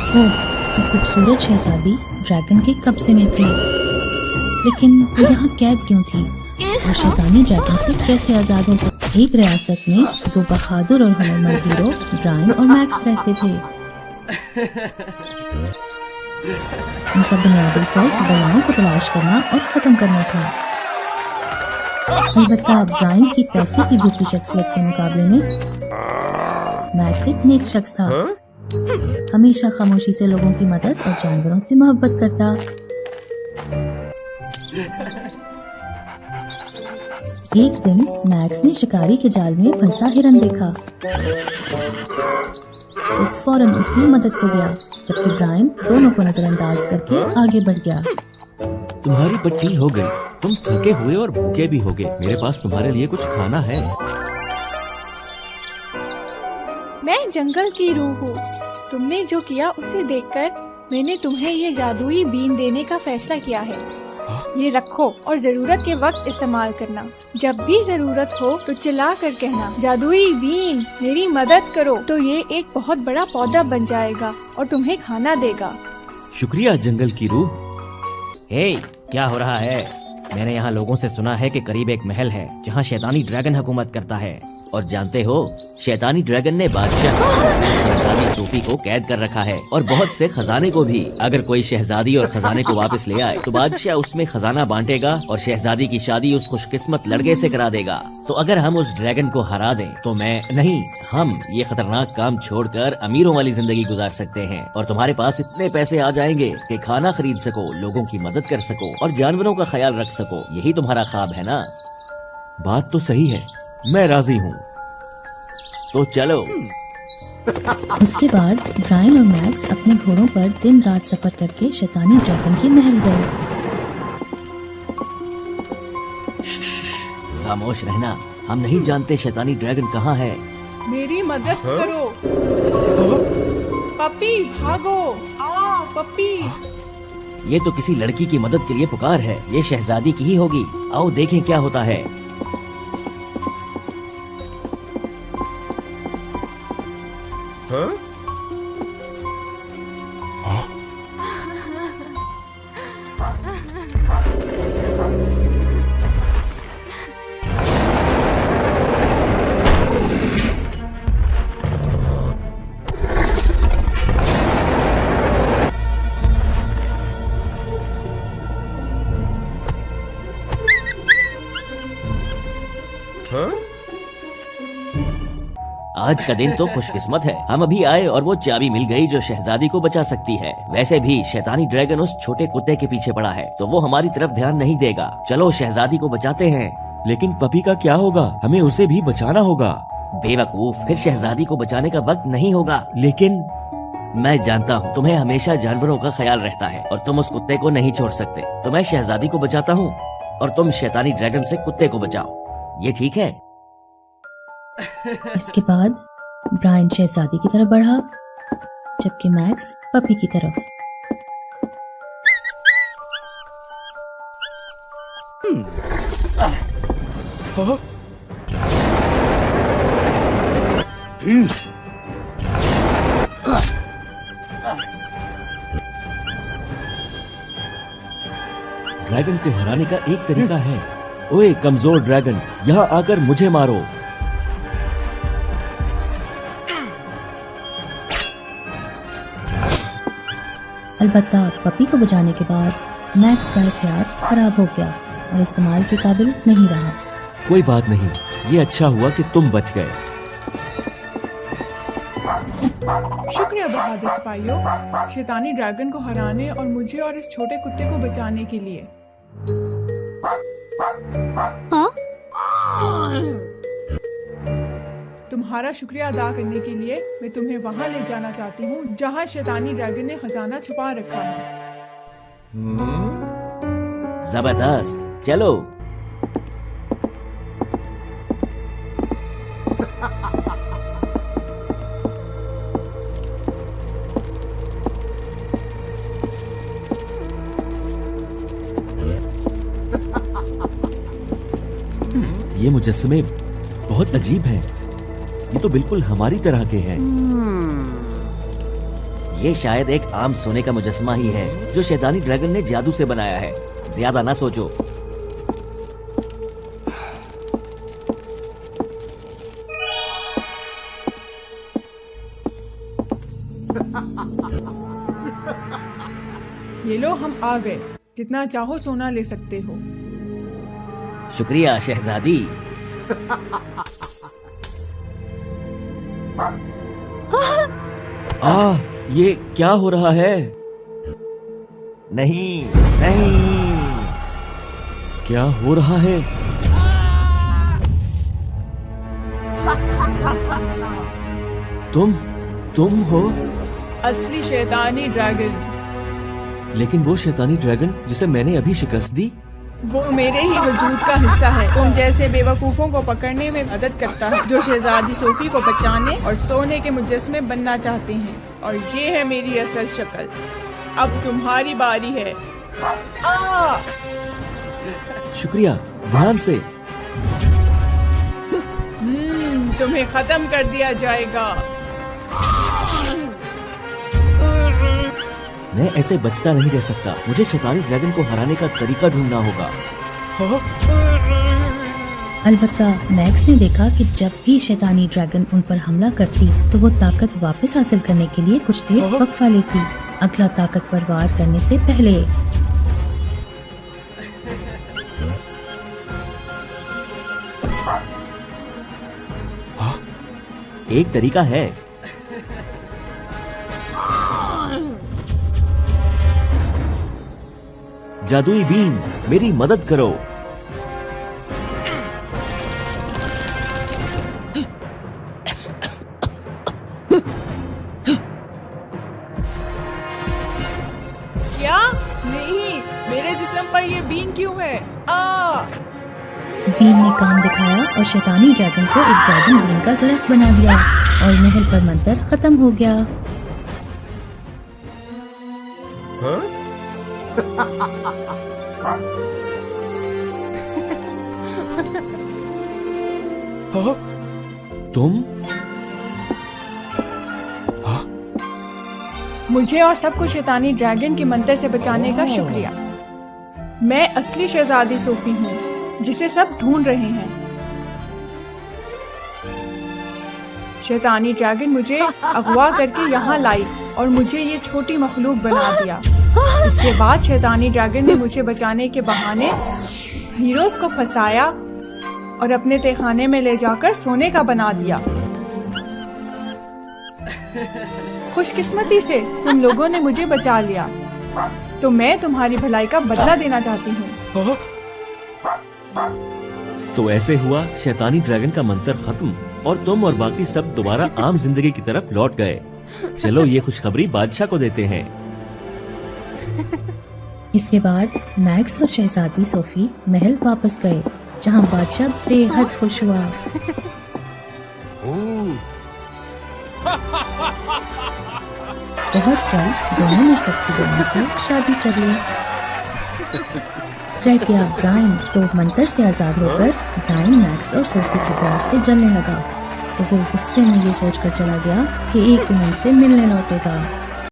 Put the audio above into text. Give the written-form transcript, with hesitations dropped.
ओह, तो खूबसूरत शहजादी ड्रैगन के कब्जे में थी, लेकिन वो यहाँ कैद क्यों थी? और शैतानी ड्रैगन से कैसे आजाद हो सकती? एक रियासत में दो बहादुर और हुनरमंद हीरो ब्रायन और मैक्स रहते थे। उनका बुनियादी फर्ज बलाओं को तलाश करना और खत्म करना था। अलबत्ता ब्रायन की पैसे की भूखी शख्सियत के मुकाबले में मैक्स एक नेक शख्स था, हमेशा खामोशी से लोगों की मदद और जानवरों से मोहब्बत करता। एक दिन मैक्स ने शिकारी के जाल में फंसा हिरन देखा, तो फौरन उसकी मदद को गया, जबकि ब्रायन दोनों को नजरअंदाज करके आगे बढ़ गया। तुम्हारी पट्टी हो गई, तुम थके हुए और भूखे भी होगे। मेरे पास तुम्हारे लिए कुछ खाना है। मैं जंगल की रूह हूँ। तुमने जो किया उसे देखकर मैंने तुम्हें ये जादुई बीन देने का फैसला किया है। ये रखो और जरूरत के वक्त इस्तेमाल करना। जब भी जरूरत हो तो चिल्ला कर कहना, जादुई बीन मेरी मदद करो, तो ये एक बहुत बड़ा पौधा बन जाएगा और तुम्हें खाना देगा। शुक्रिया जंगल की रूह। हे, क्या हो रहा है? मैंने यहाँ लोगों से सुना है कि करीब एक महल है जहाँ शैतानी ड्रैगन हुकूमत करता है। और जानते हो, शैतानी ड्रैगन ने बादशाह शहजादी सोफी को कैद कर रखा है और बहुत से खजाने को भी। अगर कोई शहजादी और खजाने को वापस ले आए तो बादशाह उसमें खजाना बांटेगा और शहजादी की शादी उस खुशकिस्मत लड़के से करा देगा। तो अगर हम उस ड्रैगन को हरा दें तो हम ये खतरनाक काम छोड़कर अमीरों वाली जिंदगी गुजार सकते हैं और तुम्हारे पास इतने पैसे आ जाएंगे कि खाना खरीद सको, लोगों की मदद कर सको और जानवरों का ख्याल रख सको। यही तुम्हारा ख्वाब है ना? बात तो सही है, मैं राजी हूँ। तो चलो। उसके बाद ब्रायन और मैक्स अपने घोड़ों पर दिन रात सफर करके शैतानी ड्रैगन के महल गए। खामोश रहना, हम नहीं जानते शैतानी ड्रैगन कहाँ है। मेरी मदद करो। पप्पी भागो, आओ पप्पी। ये तो किसी लड़की की मदद के लिए पुकार है। ये शहजादी की ही होगी। आओ देखें क्या होता है। आज का दिन तो खुशकिस्मत है, हम अभी आए और वो चाबी मिल गई जो शहजादी को बचा सकती है। वैसे भी शैतानी ड्रैगन उस छोटे कुत्ते के पीछे पड़ा है तो वो हमारी तरफ ध्यान नहीं देगा। चलो शहजादी को बचाते हैं। लेकिन पपी का क्या होगा? हमें उसे भी बचाना होगा। बेवकूफ, फिर शहजादी को बचाने का वक्त नहीं होगा। लेकिन मैं जानता हूँ तुम्हें हमेशा जानवरों का ख्याल रहता है और तुम उस कुत्ते को नहीं छोड़ सकते। तो मैं शहजादी को बचाता हूँ और तुम शैतानी ड्रैगन से कुत्ते को बचाओ। ये ठीक है? इसके बाद ब्रायन शहजादी की तरफ बढ़ा, जबकि मैक्स पपी की तरफ। ड्रैगन को हराने का एक तरीका है। ओए कमजोर ड्रैगन, यहाँ आकर मुझे मारो। अलबत्ता पपी को बचाने के बाद मैक्स का हथियार खराब हो गया और इस्तेमाल के काबिल नहीं रहा। कोई बात नहीं, ये अच्छा हुआ कि तुम बच गए। शुक्रिया बहादुर सिपाहियों, शैतानी ड्रैगन को हराने और मुझे और इस छोटे कुत्ते को बचाने के लिए। हाँ? तुम्हारा शुक्रिया अदा करने के लिए मैं तुम्हें वहाँ ले जाना चाहती हूँ जहाँ शैतानी ड्रैगन ने खजाना छुपा रखा है। जबरदस्त, चलो। ये मुजस्समे बहुत अजीब हैं। ये तो बिल्कुल हमारी तरह के हैं। ये शायद एक आम सोने का मुजस्समा ही है जो शैतानी ड्रैगन ने जादू से बनाया है। ज्यादा ना सोचो। ये लो, हम आ गए। जितना चाहो सोना ले सकते हो। शुक्रिया शहजादी। ये क्या हो रहा है? नहीं नहीं, क्या हो रहा है? तुम हो? असली शैतानी ड्रैगन। लेकिन वो शैतानी ड्रैगन जिसे मैंने अभी शिकस्त दी, वो मेरे ही वजूद का हिस्सा है। तुम जैसे बेवकूफों को पकड़ने में मदद करता है, जो शहजादी सोफी को बचाने और सोने के मुजस्समे बनना चाहते हैं। और ये है मेरी असल शक्ल। अब तुम्हारी बारी है। शुक्रिया, ध्यान से। तुम्हें खत्म कर दिया जाएगा। मैं ऐसे बचता नहीं रह सकता। मुझे शैतानी ड्रैगन को हराने का तरीका ढूंढना होगा। अलबत्ता मैक्स ने देखा कि जब भी शैतानी ड्रैगन उन पर हमला करती तो वो ताकत वापस हासिल करने के लिए कुछ देर वक्फा लेती, अगला ताकतवर वार करने से पहले। एक तरीका है। जादुई बीम, मेरी मदद करो। क्या? नहीं, मेरे जिस्म पर ये बीन क्यों है? बीन ने काम दिखाया और शैतानी ड्रैगन को एक ड्रैगन बीन का दरख्त बना दिया और महल पर मंतर खत्म हो गया। तुम? मुझे और सबको शैतानी ड्रैगन के मंतर से बचाने का शुक्रिया। मैं असली शहजादी सोफी हूँ, जिसे सब ढूंढ रहे हैं। शैतानी ड्रैगन मुझे अगवा करके यहाँ लाई और मुझे ये छोटी मखलूक बना दिया। इसके बाद शैतानी ड्रैगन ने मुझे बचाने के बहाने हीरोज को फंसाया और अपने तहखाने में ले जाकर सोने का बना दिया। खुशकिस्मती से तुम लोगों ने मुझे बचा लिया, तो मैं तुम्हारी भलाई का बदला देना चाहती हूँ। तो ऐसे हुआ शैतानी ड्रैगन का मंतर खत्म और तुम और बाकी सब दोबारा आम जिंदगी की तरफ लौट गए। चलो ये खुशखबरी बादशाह को देते हैं। इसके बाद मैक्स और शहजादी सोफी महल वापस गए, जहाँ बादशाह बेहद खुश हुआ। बहुत जल्द दोनों ने सबकी दोनों से शादी कर ली। रह गया ब्रायन, तो मंतर से आजाद होकर ब्रायन मैक्स और सोफी के प्यार से जलने लगा। तो वो गुस्से में ये सोचकर चला गया कि एक दिन उनसे मिलने लौटेगा।